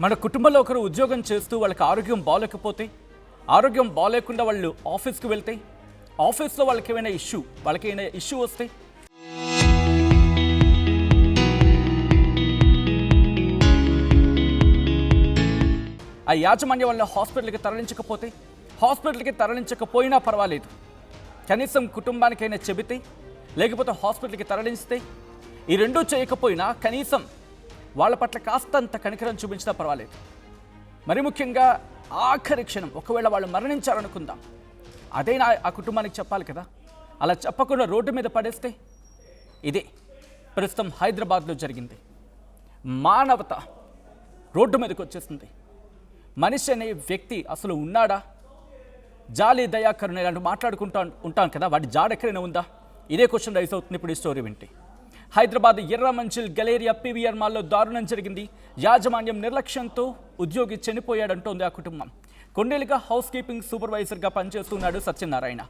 మన కుటుంబంలో ఒకరు ఉద్యోగం చేస్తూ వాళ్ళకి ఆరోగ్యం బాగోలేకపోతే, ఆరోగ్యం బాగోలేకుండా వాళ్ళు ఆఫీస్కి వెళ్తే, ఆఫీస్లో వాళ్ళకి ఏమైనా ఇష్యూ వస్తే, ఆ యాజమాన్యం వాళ్ళని హాస్పిటల్కి తరలించకపోయినా పర్వాలేదు, కనీసం కుటుంబానికైనా చెబితే, లేకపోతే హాస్పిటల్కి తరలిస్తే, ఈ రెండూ చేయకపోయినా కనీసం వాళ్ళ పట్ల కాస్తంత కనికరం చూపించినా పర్వాలేదు. మరి ముఖ్యంగా ఆఖరి క్షణం ఒకవేళ వాళ్ళు మరణించారనుకుందాం, అదైనా ఆ కుటుంబానికి చెప్పాలి కదా. అలా చెప్పకుండా రోడ్డు మీద పడేస్తే, ఇదే ప్రస్తుతం హైదరాబాద్లో జరిగింది. మానవత రోడ్డు మీదకి వచ్చేస్తుంది. మనిషి అనే వ్యక్తి అసలు ఉన్నాడా? జాలి, దయా, కరుణ ఇలాంటి ఉంటాం కదా, వాటి జాడెక్కడైనా ఉందా? ఇదే క్వశ్చన్ రైజ్ అవుతుంది ఇప్పుడు ఈ స్టోరీ వింటే. హైదరాబాద్ ఎర్రమంచిల్ గలేరియా పీవీఆర్ మాల్లో దారుణం జరిగింది. యాజమాన్యం నిర్లక్ష్యంతో ఉద్యోగి చనిపోయాడంటోంది ఆ కుటుంబం. కొన్నేళ్లుగా హౌస్ కీపింగ్ సూపర్వైజర్గా పనిచేస్తున్నాడు సత్యనారాయణ.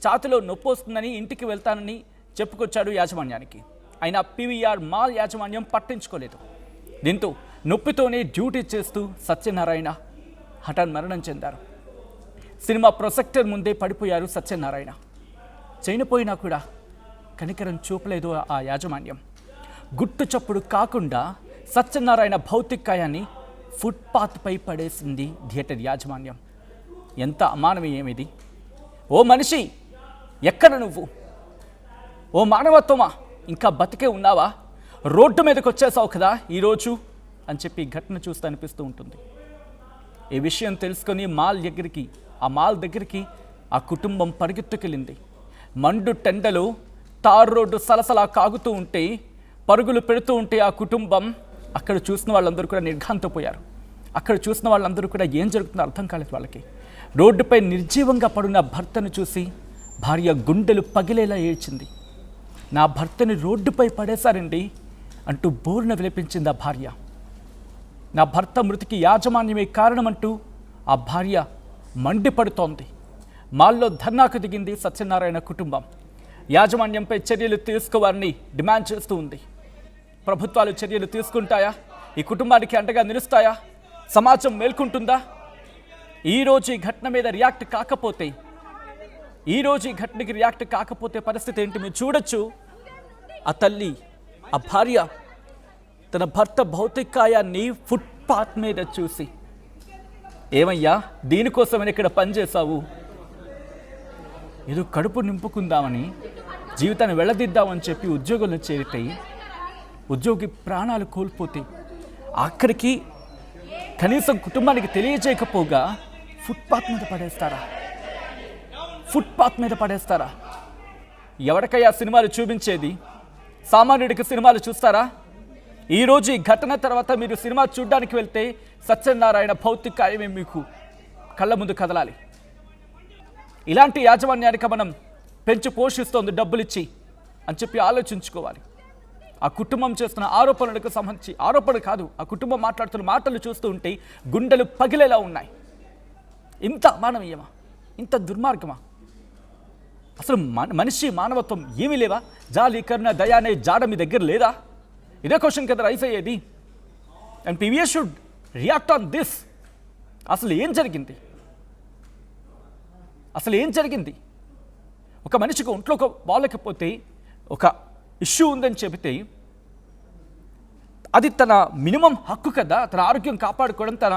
ఛాతిలో నొప్పి వస్తుందని ఇంటికి వెళ్తానని చెప్పుకొచ్చాడు యాజమాన్యానికి. అయినా పీవీఆర్ మాల్ యాజమాన్యం పట్టించుకోలేదు. దీంతో నొప్పితోనే డ్యూటీ చేస్తూ సత్యనారాయణ హఠాన్ మరణం చెందారు. సినిమా ప్రొజెక్టర్ ముందే పడిపోయారు సత్యనారాయణ. చనిపోయినా కూడా కనికరం చూపలేదు ఆ యాజమాన్యం. గుట్టు చప్పుడు కాకుండా సత్యనారాయణ భౌతికాయాన్ని ఫుట్పాత్పై పడేసింది థియేటర్ యాజమాన్యం. ఎంత అమానవీయమిది! ఓ మనిషి, ఎక్కడ నువ్వు? ఓ మానవత్వమా, ఇంకా బతికే ఉన్నావా? రోడ్డు మీదకి వచ్చేసావు కదా ఈరోజు అని చెప్పి ఘటన చూస్తే అనిపిస్తూ ఉంటుంది. ఈ విషయం తెలుసుకొని ఆ మాల్ దగ్గరికి ఆ కుటుంబం పరిగెత్తుకెళ్ళింది. మండు టెండలు తార్ రోడ్డు సలసలా కాగుతూ ఉంటే, పరుగులు పెడుతూ ఉంటే ఆ కుటుంబం, అక్కడ చూసిన వాళ్ళందరూ కూడా నిర్ఘాంతపోయారు. అక్కడ చూసిన వాళ్ళందరూ కూడా ఏం జరుగుతుందో అర్థం కాలేదు వాళ్ళకి. రోడ్డుపై నిర్జీవంగా పడున్న భర్తను చూసి భార్య గుండెలు పగిలేలా ఏడ్చింది. నా భర్తని రోడ్డుపై పడేశారండి అంటూ బోరున విలపించింది ఆ భార్య. నా భర్త మృతికి యాజమాన్యమే కారణమంటూ ఆ భార్య మండిపడుతోంది. మాల్లో ధర్నాకు దిగింది సత్యనారాయణ కుటుంబం. యాజమాన్యంపై చర్యలు తీసుకోవాలని డిమాండ్ చేస్తూ ఉంది. ప్రభుత్వాలు చర్యలు తీసుకుంటాయా? ఈ కుటుంబానికి అండగా నిలుస్తాయా? సమాజం మేల్కొంటుందా? ఈరోజు ఈ ఘటన మీద రియాక్ట్ కాకపోతే పరిస్థితి ఏంటి మీరు చూడొచ్చు. ఆ తల్లి, ఆ భార్య తన భర్త భౌతికాయాన్ని ఫుట్పాత్ మీద చూసి, ఏమయ్యా దీనికోసమని ఇక్కడ పనిచేశావు? ఏదో కడుపు నింపుకుందామని, జీవితాన్ని వెళ్ళదిద్దామని చెప్పి ఉద్యోగంలో చేరితే ఉద్యోగి ప్రాణాలు కోల్పోతే, అక్కడికి కనీసం కుటుంబానికి తెలియజేయకపోగా ఫుట్పాత్ మీద పడేస్తారా? ఎవరికయ్యా సినిమాలు చూపించేది? సామాన్యుడికి సినిమాలు చూస్తారా? ఈరోజు ఈ ఘటన తర్వాత మీరు సినిమా చూడడానికి వెళ్తే సత్యనారాయణ భౌతికాయమే మీకు కళ్ళ ముందు కదలాలి. ఇలాంటి యాజమాన్యానికి మనం పెంచి పోషిస్తోంది డబ్బులిచ్చి అని చెప్పి ఆలోచించుకోవాలి. ఆ కుటుంబం చేస్తున్న ఆరోపణలకు సంబంధించి, ఆరోపణ కాదు, ఆ కుటుంబం మాట్లాడుతున్న మాటలు చూస్తూ ఉంటే గుండెలు పగిలేలా ఉన్నాయి. ఇంత మానవీయమా? ఇంత దుర్మార్గమా? అసలు మనిషి మానవత్వం ఏమీ లేవా? జాలి, కరుణ, దయ అనే జాడ మీ దగ్గర లేదా? ఇదే క్వశ్చన్ కదా రైజ్ అయ్యేది. And PVR should react on this. అసలు ఏం జరిగింది? ఒక మనిషికి ఒంట్లో బాగోలేకపోతే, ఒక ఇష్యూ ఉందని చెబితే, అది తన మినిమం హక్కు కదా. తన ఆరోగ్యం కాపాడుకోవడం, తన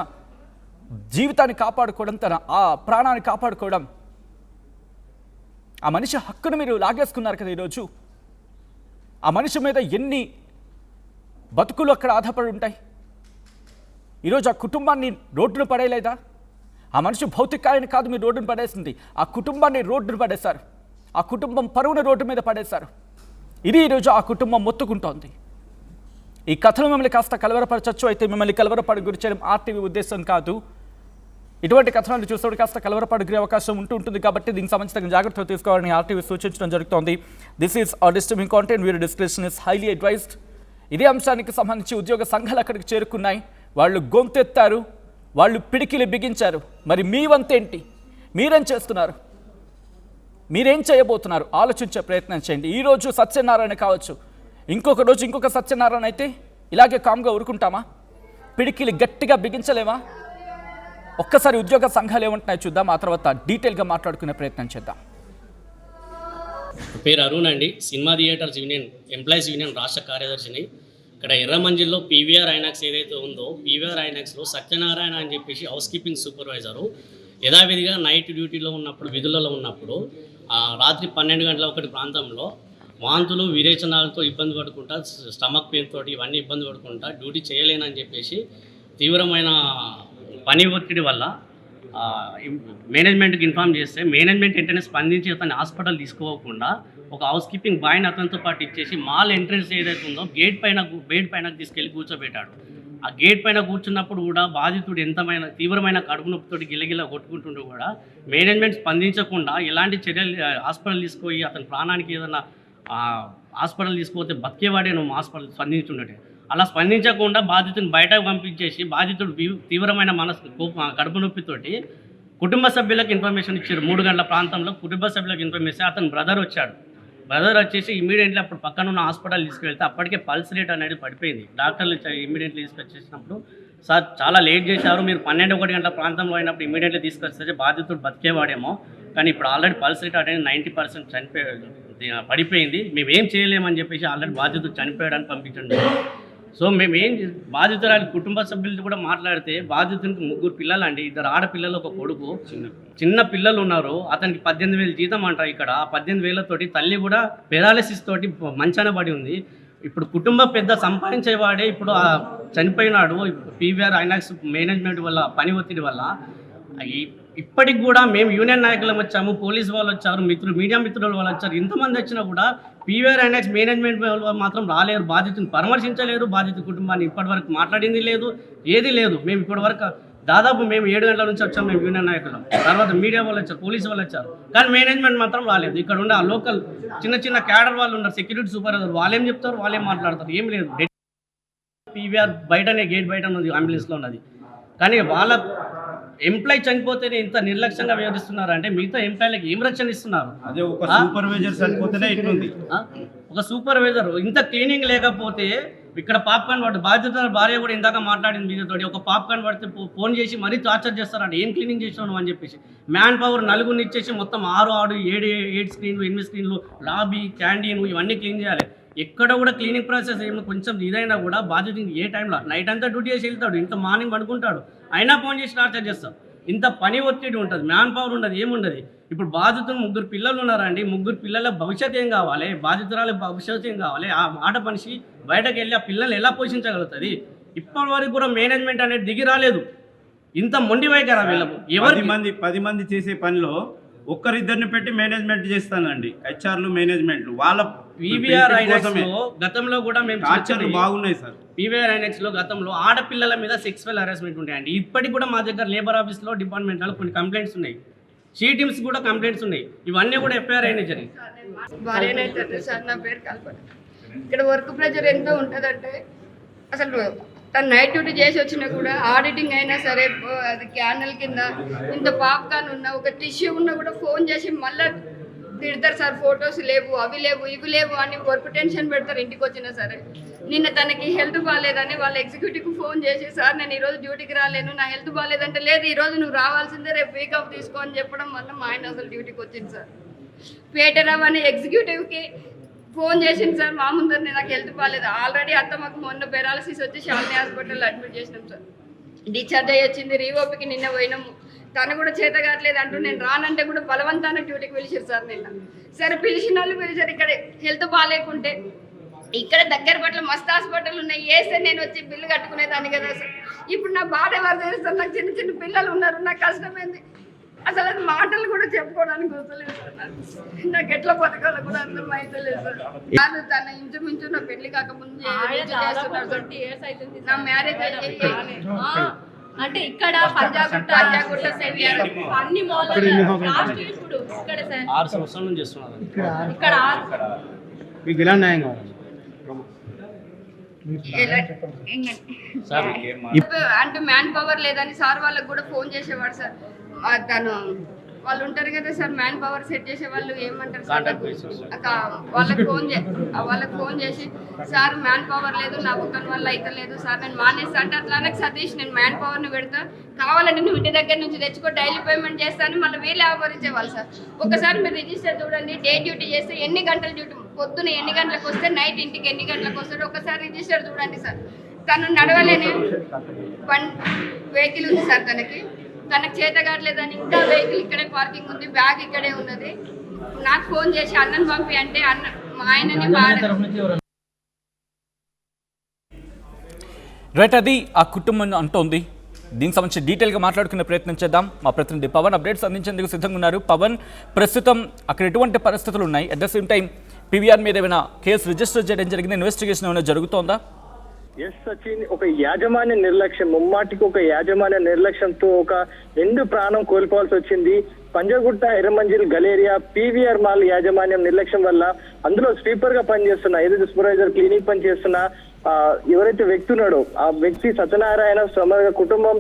జీవితాన్ని కాపాడుకోవడం, తన ఆ ప్రాణాన్ని కాపాడుకోవడం. ఆ మనిషి హక్కును మీరు లాగేసుకున్నారు కదా ఈరోజు. ఆ మనిషి మీద ఎన్ని బతుకులు అక్కడ ఆధారపడి ఉంటాయి. ఈరోజు ఆ కుటుంబాన్ని రోడ్డును పడేయలేదా? ఆ మనిషి భౌతికాయాన్ని కాదు మీరు రోడ్డును పడేసింది, ఆ కుటుంబాన్ని రోడ్డును పడేశారు. ఆ కుటుంబం పరువును రోడ్డు మీద పడేశారు. ఇది ఈరోజు ఆ కుటుంబం మొత్తుకుంటోంది. ఈ కథలు మిమ్మల్ని కాస్త కలవరపరచచ్చు, అయితే మిమ్మల్ని కలవరపడి గురి చేయడం ఆర్టీవీ ఉద్దేశం కాదు. ఇటువంటి కథనాలు చూస్తే కాస్త కలవరపడే అవకాశం ఉంటుంది కాబట్టి దీనికి సంబంధించిన జాగ్రత్తలు తీసుకోవాలని ఆర్టీవీ సూచించడం జరుగుతోంది. This is are disturbing content. Viewer discretion is highly advised. ఇదే అంశానికి సంబంధించి ఉద్యోగ సంఘాలు అక్కడికి చేరుకున్నాయి. వాళ్ళు గొంతెత్తారు, వాళ్ళు పిడికిలి బిగించారు. మరి మీ వంతేంటి? మీరేం చేస్తున్నారు? మీరేం చేయబోతున్నారు? ఆలోచించే ప్రయత్నం చేయండి. ఈరోజు సత్యనారాయణ కావచ్చు, ఇంకొక రోజు ఇంకొక సత్యనారాయణ అయితే ఇలాగే కామ్గా ఊరుకుంటామా? పిడికిలి గట్టిగా బిగించలేమా? ఒక్కసారి ఉద్యోగ సంఘాలు ఏమంటున్నాయో చూద్దాం, ఆ తర్వాత డీటెయిల్గా మాట్లాడుకునే ప్రయత్నం చేద్దాం. పేరు అరుణ్ అండి, cinema theatres union employees union రాష్ట్ర కార్యదర్శిని. ఇక్కడ ఎర్రమంజిల్లో పీవీఆర్ ఐనాక్స్ ఏదైతే ఉందో, పీవీఆర్ ఐనాక్స్లో సత్యనారాయణ అని చెప్పేసి హౌస్ కీపింగ్ సూపర్వైజరు యథావిధిగా నైట్ డ్యూటీలో ఉన్నప్పుడు, విధులలో ఉన్నప్పుడు రాత్రి 12 గంటల 1 ప్రాంతంలో వాంతులు విరేచనాలతో ఇబ్బంది పడుకుంటా, స్టమక్ పెయిన్ తోటి ఇవన్నీ ఇబ్బంది పడుకుంటా డ్యూటీ చేయలేనని చెప్పేసి తీవ్రమైన పని ఒత్తిడి వల్ల మేనేజ్మెంట్కి ఇన్ఫామ్ చేస్తే మేనేజ్మెంట్ వెంటనే స్పందించి అతన్ని హాస్పిటల్ తీసుకోకుండా ఒక హౌస్ కీపింగ్ బాయ్ని అతనితో పాటు ఇచ్చేసి మాల్ ఎంట్రన్స్ ఏదైతే ఉందో బెడ్ పైన తీసుకెళ్ళి కూర్చోబెట్టాడు. ఆ గేట్ పైన కూర్చున్నప్పుడు కూడా బాధితుడు ఎంతమైన తీవ్రమైన కడుపు నొప్పితోటి గిలగిలా కొట్టుకుంటుంటూ కూడా మేనేజ్మెంట్ స్పందించకుండా ఎలాంటి చర్యలు హాస్పిటల్ తీసుకుపోయి అతని ప్రాణానికి ఏదైనా హాస్పిటల్ తీసుకుపోతే బతికేవాడే నువ్వు హాస్పిటల్ స్పందించుండే. అలా స్పందించకుండా బాధితుని బయటకు పంపించేసి బాధితుడు తీవ్రమైన కడుపు నొప్పితోటి కుటుంబ సభ్యులకు ఇన్ఫర్మేషన్ ఇచ్చారు. 3 గంటల ప్రాంతంలో కుటుంబ సభ్యులకు ఇన్ఫర్మేషన్ అతని బ్రదర్ వచ్చాడు. బ్రదర్ వచ్చేసి ఇమీడియట్లీ అప్పుడు పక్కన ఉన్న హాస్పిటల్ తీసుకెళ్తే అప్పటికే పల్స్ రేట్ అనేది పడిపోయింది. డాక్టర్లు ఇమీడియట్లీ తీసుకొచ్చేసినప్పుడు, సార్ చాలా లేట్ చేశారు, మీరు 12-1 గంటల ప్రాంతంలో అయినప్పుడు ఇమీడియట్లీ తీసుకొస్తే బాధితుడు బతికేవాడేమో, కానీ ఇప్పుడు ఆల్రెడీ పల్స్ రేట్ అనేది 90% పడిపోయింది, మేమేం చేయలేమని చెప్పేసి ఆల్రెడీ బాధితుడు చనిపోయాడని పంపించండి. సో మేమేం బాధితురాలి కుటుంబ సభ్యులతో కూడా మాట్లాడితే బాధితునికి 3 పిల్లలు అండి, 2 ఆడపిల్లలు 1 కొడుకు, చిన్న పిల్లలు ఉన్నారు. అతనికి 18,000 జీతం అంట. ఇక్కడ 18,000తోటి తల్లి కూడా పెరాలసిస్ తోటి మంచాన పడి ఉంది. ఇప్పుడు కుటుంబ పెద్ద సంపాదించేవాడే ఇప్పుడు చనిపోయినాడు పీవీఆర్ ఐనాక్స్ మేనేజ్మెంట్ వల్ల, పని ఒత్తిడి వల్ల. ఇప్పటికి కూడా మేము యూనియన్ నాయకులం వచ్చాము, పోలీసు వాళ్ళు వచ్చారు, మీడియా మిత్రుల వాళ్ళు వచ్చారు, ఇంతమంది వచ్చినా కూడా పీవీఆర్ ఐనాక్స్ మేనేజ్మెంట్ వాళ్ళు మాత్రం రాలేరు, బాధితుని పరామర్శించలేరు, బాధిత కుటుంబాన్ని ఇప్పటివరకు మాట్లాడింది లేదు, ఏది లేదు. మేము ఇప్పటివరకు దాదాపు మేము 7 గంటల నుంచి వచ్చాము మేము యూనియన్ నాయకులం, తర్వాత మీడియా వాళ్ళు వచ్చారు, పోలీసు వాళ్ళు వచ్చారు, కానీ మేనేజ్మెంట్ మాత్రం రాలేదు. ఇక్కడ ఉన్న లోకల్ చిన్న క్యాడర్ వాళ్ళు ఉన్నారు, సెక్యూరిటీ సూపర్వైజర్, వాళ్ళేం చెప్తారు, వాళ్ళేం మాట్లాడతారు, ఏం లేదు. పీవీఆర్ బయటనే గేట్ బయట ఉన్నది, అంబులెన్స్లో ఉన్నది. కానీ వాళ్ళ ఎంప్లాయ్ చనిపోతేనే ఇంత నిర్లక్ష్యంగా వ్యవహరిస్తున్నారు అంటే మిగతా ఎంప్లాయ్లకు ఏం రక్షణ ఇస్తున్నారు? అదే ఒక సూపర్వైజర్ చనిపోతేనే ఇట్లుంది. ఒక సూపర్వైజర్ ఇంత క్లీనింగ్ లేకపోతే ఇక్కడ పాప్కార్న్ పడితే బాధ్యత భార్య కూడా ఇందాక మాట్లాడింది మీతోటి, ఒక పాప్కార్న్ పడితే ఫోన్ చేసి మరీ టార్చర్ చేస్తారంట, ఏం క్లీనింగ్ చేసినావు అని చెప్పేసి. మ్యాన్ పవర్ 4 ఇచ్చేసి మొత్తం 6 7 స్క్రీన్లు 8 స్క్రీన్లు లాబీ క్యాంటీన్ ఇవన్నీ క్లీన్ చేయాలి. ఎక్కడ కూడా క్లీనింగ్ ప్రాసెస్ ఏమో కొంచెం ఇదైనా కూడా బాధ్యత ఏ టైంలో నైట్ అంతా డ్యూటీ చేసి వెళ్తాడు, ఇంత మార్నింగ్ పడుకుంటాడు, అయినా ఫోన్ చేసి టార్చర్ చేస్తాం. ఇంత పని ఒత్తిడి ఉంటుంది, మ్యాన్ పవర్ ఉండదు, ఏముండదు. ఇప్పుడు బాధితులు 3 పిల్లలు ఉన్నారండి, 3 పిల్లల భవిష్యత్తు ఏం కావాలి, బాధితురాల భవిష్యత్తు ఏం కావాలి? ఆ మాట మనిషి బయటకు వెళ్ళి ఆ పిల్లల్ని ఎలా పోషించగలుగుతుంది? ఇప్పటి వరకు కూడా మేనేజ్మెంట్ అనేది దిగి రాలేదు. ఇంత మొండి వైఖరా వీళ్ళకు? 10 మంది చేసే పనిలో 1-2 పెట్టి మేనేజ్మెంట్ చేస్తానండి, హెచ్ఆర్లు మేనేజ్మెంట్ వాళ్ళ. పీవీఆర్ ఐనాక్స్ లో గతంలో కూడా మేము టార్చర్లు బాగున్నాయి సార్. పీవీఆర్ ఐనాక్స్ లో గతంలో ఆడపిల్లల మీద సెక్సువల్ హరాస్మెంట్ ఉంటాయండి. ఇప్పటికి కూడా మా దగ్గర లేబర్ ఆఫీస్లో డిపార్ట్మెంట్లో కొన్ని కంప్లైంట్స్ ఉన్నాయి, టీమ్స్ కూడా కంప్లైంట్స్ ఉన్నాయి, ఇవన్నీ కూడా ఎఫ్ఐఆర్ అయినా జరిగింది. భార్యనైతే సార్, నా పేరు కల్పన. ఇక్కడ వర్క్ ప్రెషర్ ఎంత ఉంటుందంటే అసలు తను నైట్ డ్యూటీ చేసి వచ్చినా కూడా ఆడిటింగ్ అయినా సరే, అది క్యానల్ కింద ఇంత పాప్కార్న్ ఉన్నా, ఒక టిష్యూ ఉన్నా కూడా ఫోన్ చేసి మళ్ళీ తిడతారు సార్, ఫొటోస్ లేవు, అవి లేవు, ఇవి లేవు అని వర్క్ టెన్షన్ పెడతారు ఇంటికి వచ్చినా సరే. నిన్న తనకి హెల్త్ బాగాలేదని వాళ్ళ ఎగ్జిక్యూటివ్కి ఫోన్ చేసి, సార్ నేను ఈరోజు డ్యూటీకి రాలేను, నా హెల్త్ బాగాలేదంటే, లేదు ఈరోజు నువ్వు రావాల్సిందే, రేపు వీక్ ఆఫ్ తీసుకో అని చెప్పడం వల్ల మా ఆయన అసలు డ్యూటీకి వచ్చింది సార్. పేటరావు అనే ఎగ్జిక్యూటివ్కి ఫోన్ చేసింది సార్, మా ముందరనే నాకు హెల్త్ బాగాలేదు, ఆల్రెడీ అత్తమ్మకు మొన్న పెరాలసిస్ వచ్చి శాలిని హాస్పిటల్లో అడ్మిట్ చేసినాం సార్. డిశ్చార్జ్ అయ్యి వచ్చింది, రీఓపీకి నిన్న పోయినాము, తను కూడా చేత కావట్లేదు అంటూ నేను రానంటే కూడా బలవంతాన డ్యూటీకి పిలిచారు సార్ నిన్న. సరే పిలిచిన వాళ్ళు పిలిచారు, ఇక్కడ హెల్త్ బాగాలేకుంటే ఇక్కడ దగ్గర పట్ల మస్తు హాస్పిటల్ ఉన్నాయి, వేస్తే నేను వచ్చి బిల్లు కట్టుకునేదాన్ని కదా సార్. ఇప్పుడు నా బాధ ఎవరు తెలుస్తారు? నాకు చిన్న పిల్లలు ఉన్నారు, నాకు కష్టమైంది, అసలు అది మాటలు కూడా చెప్పుకోవడానికి గుర్తులేదు సార్. నాకు ఎట్లా బతకాలో కూడా అర్థం అవుతలేదు సార్. కాదు, తన ఇంచుమించు నా పెళ్లి కాకముందు చేస్తున్నారు సార్. నా మ్యారేజ్ అంటే ఇక్కడ పంజాగుట్ట అన్ని ఇప్పుడు ఇక్కడ 6 సంవత్సరాల నుంచి చేస్తున్నారు. ఇక్కడ మీకు ఎలా న్యాయం కావాలి? అంటే మ్యాన్ పవర్ లేదని సార్ వాళ్ళకి కూడా ఫోన్ చేసేవాడు సార్. తను వాళ్ళు ఉంటారు కదా సార్, మ్యాన్ పవర్ సెట్ చేసే వాళ్ళు ఏమంటారు సార్, Contact basis. వాళ్ళకి ఫోన్ చేసి సార్ మ్యాన్ పవర్ లేదు, నా ఒక్కని వల్ల అయితే లేదు సార్, నేను మానేస్తా అంటే అట్లా నాకు సతీష్ నేను మ్యాన్ పవర్ని పెడతా, కావాలంటే నువ్వు ఇంటి దగ్గర నుంచి తెచ్చుకో, డైలీ పేమెంట్ చేస్తాను, మళ్ళీ వీళ్ళు ఆఫరించేవాళ్ళు సార్. ఒకసారి మీరు రిజిస్టర్ చూడండి, డే డ్యూటీ చేస్తే ఎన్ని గంటల డ్యూటీ, పొద్దున ఎన్ని గంటలకు వస్తే నైట్ ఇంటికి ఎన్ని గంటలకు వస్తాడు ఒకసారి రిజిస్టర్ చూడండి సార్. తను నడవలేని వెహికల్ ఉంది సార్, తనకు చేత కావట్లేదని ఇంకా వెహికల్ ఇక్కడే పార్కింగ్ ఉంది, బ్యాగ్ ఇక్కడే ఉన్నది. నాకు ఫోన్ చేసి అన్నను పంపి అంటే అన్న మా ఆయనని రైట్, అది ఆ కుటుంబం అంటోంది. దీనికి సంబంధించి డీటెయిల్గా మాట్లాడుకునే ప్రయత్నం చేద్దాం. మా ప్రతినిధి పవన్ అప్డేట్స్ అందించేందుకు సిద్ధంగా ఉన్నారు. పవన్, ప్రస్తుతం అక్కడ ఎటువంటి పరిస్థితులు ఉన్నాయి? At the same time PVR మీద ఏమైనా కేసు రిజిస్టర్ చేయడం జరిగింది, ఇన్వెస్టిగేషన్ ఏమైనా జరుగుతోందా? ఎస్ సచిన్, ఒక యాజమాన్య నిర్లక్ష్యం, ముమ్మాటికి ఒక యాజమాన్య నిర్లక్ష్యంతో ఒక ఎండు ప్రాణం కోల్పోవాల్సి వచ్చింది. పంజగుట్ట ఎర్రమంజిల్ గలేరియా పీవీఆర్ మాల్ యాజమాన్యం నిర్లక్ష్యం వల్ల అందులో స్వీపర్ గా పనిచేస్తున్న, ఏదైతే సూపర్వైజర్ క్లినిక్ పనిచేస్తున్న ఎవరైతే వ్యక్తి ఉన్నాడో ఆ వ్యక్తి సత్యనారాయణ సమగ్ర కుటుంబం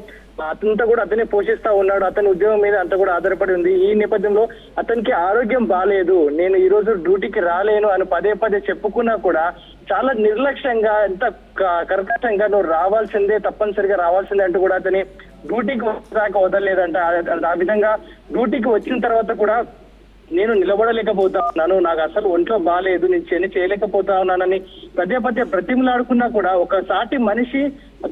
అతనంతా కూడా అతనే పోషిస్తా ఉన్నాడు. అతని ఉద్యోగం మీద అంతా కూడా ఆధారపడి ఉంది. ఈ నేపథ్యంలో అతనికి ఆరోగ్యం బాగాలేదు, నేను ఈ రోజు డ్యూటీకి రాలేను అని పదే పదే చెప్పుకున్నా కూడా చాలా నిర్లక్ష్యంగా, ఎంత కర్కశంగా నువ్వు రావాల్సిందే, తప్పనిసరిగా రావాల్సిందే అంటూ కూడా అతని డ్యూటీకి వచ్చాక వదలలేదంట. ఆ విధంగా డ్యూటీకి వచ్చిన తర్వాత కూడా నేను నిలబడలేకపోతా ఉన్నాను, నాకు అసలు ఒంట్లో బాగాలేదు, నేను చేయలేకపోతా ఉన్నానని పదే పదే బ్రతిమలాడుకున్నా కూడా ఒక సాటి మనిషి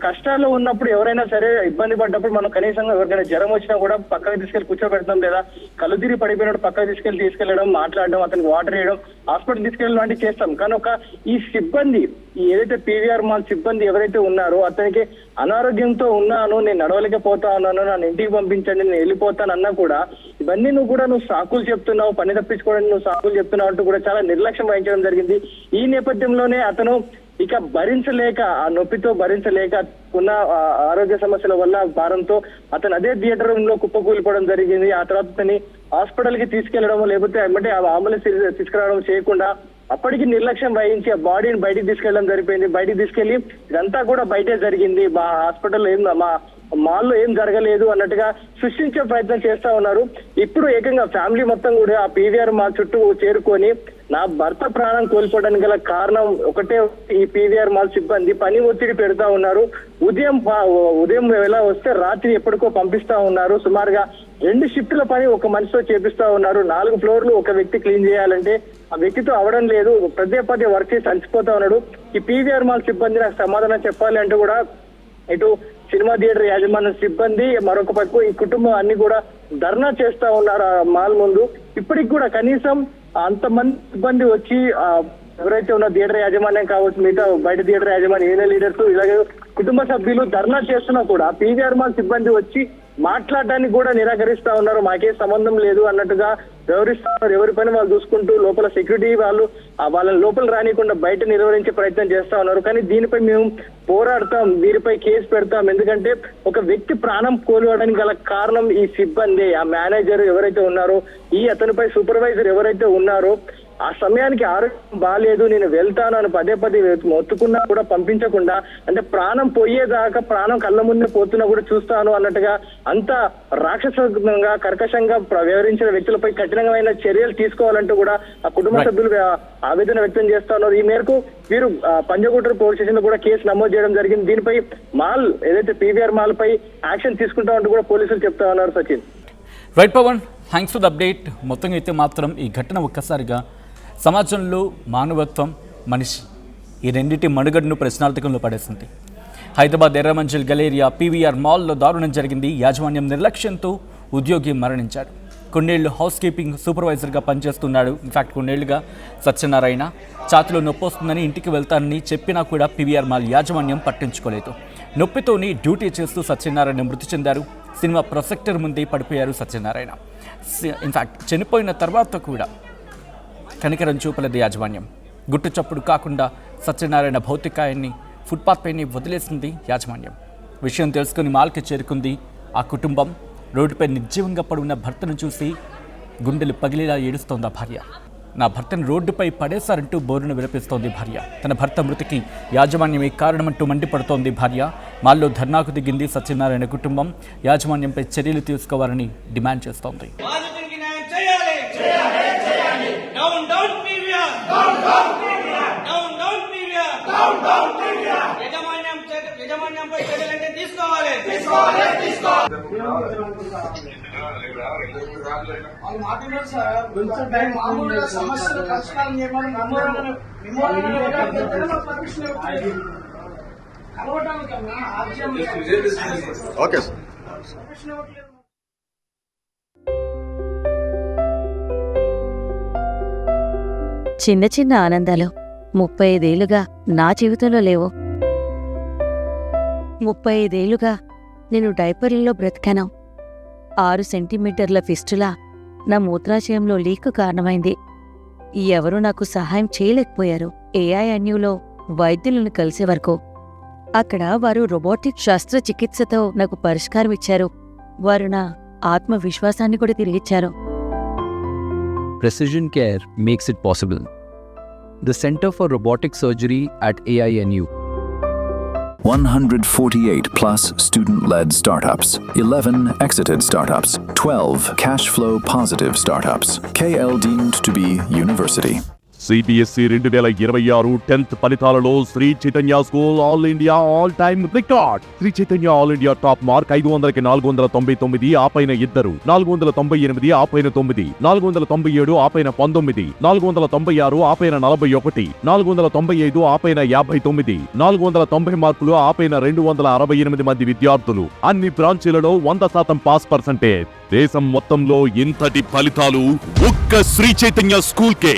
కష్టాల్లో ఉన్నప్పుడు ఎవరైనా సరే ఇబ్బంది పడ్డప్పుడు మనం కనీసంగా ఎవరికైనా జ్వరం వచ్చినా కూడా పక్కకు తీసుకెళ్లి కూర్చోబెడతాం, లేదా కళ్ళు తిరిగి పడిపోయినప్పుడు పక్కకు తీసుకెళ్లడం, మాట్లాడడం, అతనికి వాటర్ వేయడం, హాస్పిటల్ తీసుకెళ్ళడం లాంటివి చేస్తాం. కానీ ఈ సిబ్బంది, ఏదైతే పీవీఆర్ మాల్ సిబ్బంది ఎవరైతే ఉన్నారో అతనికి అనారోగ్యంతో ఉన్నాను, నేను నడవలేకపోతా ఉన్నాను, నన్ను ఇంటికి పంపించండి, నేను వెళ్ళిపోతాను అన్నా కూడా ఇవన్నీ నువ్వు సాకులు చెప్తున్నావు, పని తప్పించుకోవడానికి నువ్వు సాకులు చెప్తున్నావు అంటూ కూడా చాలా నిర్లక్ష్యం వహించడం జరిగింది. ఈ నేపథ్యంలోనే అతను ఇక భరించలేక, ఆ నొప్పితో భరించలేక, ఉన్న ఆరోగ్య సమస్యల వల్ల భారంతో అతను అదే థియేటర్ రూమ్ లో కుప్పకూలిపోవడం జరిగింది. ఆ తర్వాత అతన్ని హాస్పిటల్ కి తీసుకెళ్లడం, లేకపోతే అంటే అంబులెన్స్ తీసుకురావడం చేయకుండా అప్పటికి నిర్లక్ష్యం వహించి ఆ బాడీని బయటికి తీసుకెళ్లడం జరిపోయింది. బయటికి తీసుకెళ్లి ఇదంతా కూడా బయటే జరిగింది, మా హాస్పిటల్లో మా మాల్లో ఏం జరగలేదు అన్నట్టుగా సృష్టించే ప్రయత్నం చేస్తా ఉన్నారు. ఇప్పుడు ఏకంగా ఫ్యామిలీ మొత్తం కూడా ఆ పీవీఆర్ మాల్ చుట్టూ చేరుకొని నా భర్త ప్రాణం కోల్పోవడానికి గల కారణం ఒకటే, ఈ పీవీఆర్ మాల్ సిబ్బంది పని ఒత్తిడి పెడతా ఉన్నారు. ఉదయం ఎలా వస్తే రాత్రి ఎప్పటికో పంపిస్తా ఉన్నారు. సుమారుగా 2 షిఫ్టుల పని ఒక మనిషితో చేపిస్తా ఉన్నారు. 4 ఫ్లోర్లు ఒక వ్యక్తి క్లీన్ చేయాలంటే ఆ వ్యక్తితో అవడం లేదు, పదే వర్క్ చేసి అలసిపోతా ఉన్నాడు. ఈ పీవీఆర్ మాల్ సిబ్బంది నాకు సమాధానం చెప్పాలి అంటూ కూడా ఇటు సినిమా థియేటర్ యాజమాన్య సిబ్బంది, మరొక పక్క ఈ కుటుంబం అన్ని కూడా ధర్నా చేస్తా ఉన్నారు ఆ మాల్ ముందు. ఇప్పటికి కూడా కనీసం అంతమంది సిబ్బంది వచ్చి ఎవరైతే ఉన్న థియేటర్ యాజమాన్యం కావచ్చు, మిగతా బయట థియేటర్ యాజమాన్యం, ఏరియా లీడర్స్, ఇలాగే కుటుంబ సభ్యులు ధర్నా చేస్తున్నా కూడా పీవీఆర్ మాల్ సిబ్బంది వచ్చి మాట్లాడడానికి కూడా నిరాకరిస్తా ఉన్నారు. మాకే సంబంధం లేదు అన్నట్టుగా వ్యవహరిస్తున్నారు. ఎవరి పని వాళ్ళు చూసుకుంటూ లోపల సెక్యూరిటీ వాళ్ళని లోపల రానికుండా బయట నిర్వహించే ప్రయత్నం చేస్తా ఉన్నారు. కానీ దీనిపై మేము పోరాడతాం, వీరిపై కేసు పెడతాం, ఎందుకంటే ఒక వ్యక్తి ప్రాణం కోల్పోవడానికి గల కారణం ఈ సిబ్బంది, ఆ మేనేజర్ ఎవరైతే ఉన్నారో, ఈ అతనిపై సూపర్వైజర్ ఎవరైతే ఉన్నారో ఆ సమయానికి ఆరోగ్యం బాగాలేదు, నేను వెళ్తాను అని పదే మొత్తుకున్నా కూడా పంపించకుండా, అంటే ప్రాణం పోయేదాకా, ప్రాణం కళ్ళ ముందే పోతున్నా కూడా చూస్తాను అన్నట్టుగా అంత రాక్షసంగా, కర్కశంగా వ్యవహరించిన వ్యక్తులపై కఠినమైన చర్యలు తీసుకోవాలంటూ కూడా ఆ కుటుంబ సభ్యులు ఆవేదన వ్యక్తం చేస్తా ఉన్నారు. ఈ మేరకు వీరు పంజగుట్ట పోలీస్ స్టేషన్ లో కూడా కేసు నమోదు చేయడం జరిగింది. దీనిపై మాల్, ఏదైతే పీవీఆర్ మాల్ పై యాక్షన్ తీసుకుంటామంటూ కూడా పోలీసులు చెప్తా ఉన్నారు. Sachin. Right Pavan, thanks for the update. మొత్తంగా అయితే మాత్రం ఈ ఘటన ఒక్కసారిగా సమాజంలో మానవత్వం, మనిషి, ఈ రెండింటి మనుగడను ప్రశ్నార్థకంలో పడేసింది. హైదరాబాద్ ఎర్రమంజిల్ గలేరియా పీవీఆర్ మాల్లో దారుణం జరిగింది. యాజమాన్యం నిర్లక్ష్యంతో ఉద్యోగి మరణించాడు. కొన్నేళ్లు హౌస్ కీపింగ్ సూపర్వైజర్గా పనిచేస్తున్నాడు. ఇన్ఫ్యాక్ట్ కొన్నేళ్లుగా సత్యనారాయణ ఛాతిలో నొప్పి వస్తుందని ఇంటికి వెళ్తానని చెప్పినా కూడా పీవీఆర్ మాల్ యాజమాన్యం పట్టించుకోలేదు. నొప్పితోని డ్యూటీ చేస్తూ సత్యనారాయణ మృతి చెందారు. సినిమా ప్రొజెక్టర్ ముందే పడిపోయారు సత్యనారాయణ. ఇన్ఫ్యాక్ట్ చనిపోయిన తర్వాత కూడా కనికరం చూపలేదు యాజమాన్యం. గుట్టు చప్పుడు కాకుండా సత్యనారాయణ భౌతికాయాన్ని ఫుట్పాత్ పైనే వదిలేసింది యాజమాన్యం. విషయం తెలుసుకుని మాల్కి చేరుకుంది ఆ కుటుంబం. రోడ్డుపై నిర్జీవంగా పడున్న భర్తను చూసి గుండెలు పగిలేలా ఏడుస్తోంది భార్య. నా భర్తను రోడ్డుపై పడేశారంటూ బోరును విలపిస్తోంది భార్య. తన భర్త మృతికి యాజమాన్యమే కారణమంటూ మండిపడుతోంది భార్య. మాల్లో ధర్నాకు దిగింది సత్యనారాయణ కుటుంబం. యాజమాన్యంపై చర్యలు తీసుకోవాలని డిమాండ్ చేస్తోంది. యజమాన్యంపై చర్యలంటే తీసుకోవాలి. వాళ్ళు మాట్లాడారు సార్, కొంచెం టైం మామూలుగా సమస్యలు పరిష్కారం చేయమని కలవటానికన్నా ఆర్జీఎం ఓకే సార్. చిన్న చిన్న ఆనందాలు 35 ఏళ్లుగా నా జీవితంలో లేవు. 35 ఏళ్లుగా నేను డైపర్లలో బ్రతికాను. 6 సెంటీమీటర్ల ఫిస్టులా నా మూత్రాశయంలో లీక్ కారణమైంది. ఎవరూ నాకు సహాయం చేయలేకపోయారు. ఏఐఎన్యూలో వైద్యులను కలిసే వరకు. అక్కడ వారు రోబోటిక్ శస్త్రచికిత్సతో నాకు పరిష్కారం ఇచ్చారు. వారు నా ఆత్మవిశ్వాసాన్ని కూడా తిరిగిచ్చారు. Precision Care makes it possible. The Center for Robotic Surgery at AINU. 148 plus student-led startups, 11 exited startups, 12 cash flow positive startups. KL deemed to be university. CBSE 2026 10th ఫలితాలలో Sri Chaitanya school all India all time record. Sri Chaitanya all India top mark 500కి 499, ఆపైన 2, 498, ఆపైన 9, 497, ఆపైన 19, 496, ఆపైన 41, 495, ఆపైన 59, 490 మార్కులు, ఆపైన 268 మంది విద్యార్థులు. అన్ని బ్రాంచీలలో 100% పాస్ పర్సెంటేజ్. దేశం మొత్తంలో ఇంతటి ఫలితాలు ఒక్క శ్రీ చైతన్య స్కూల్ కే.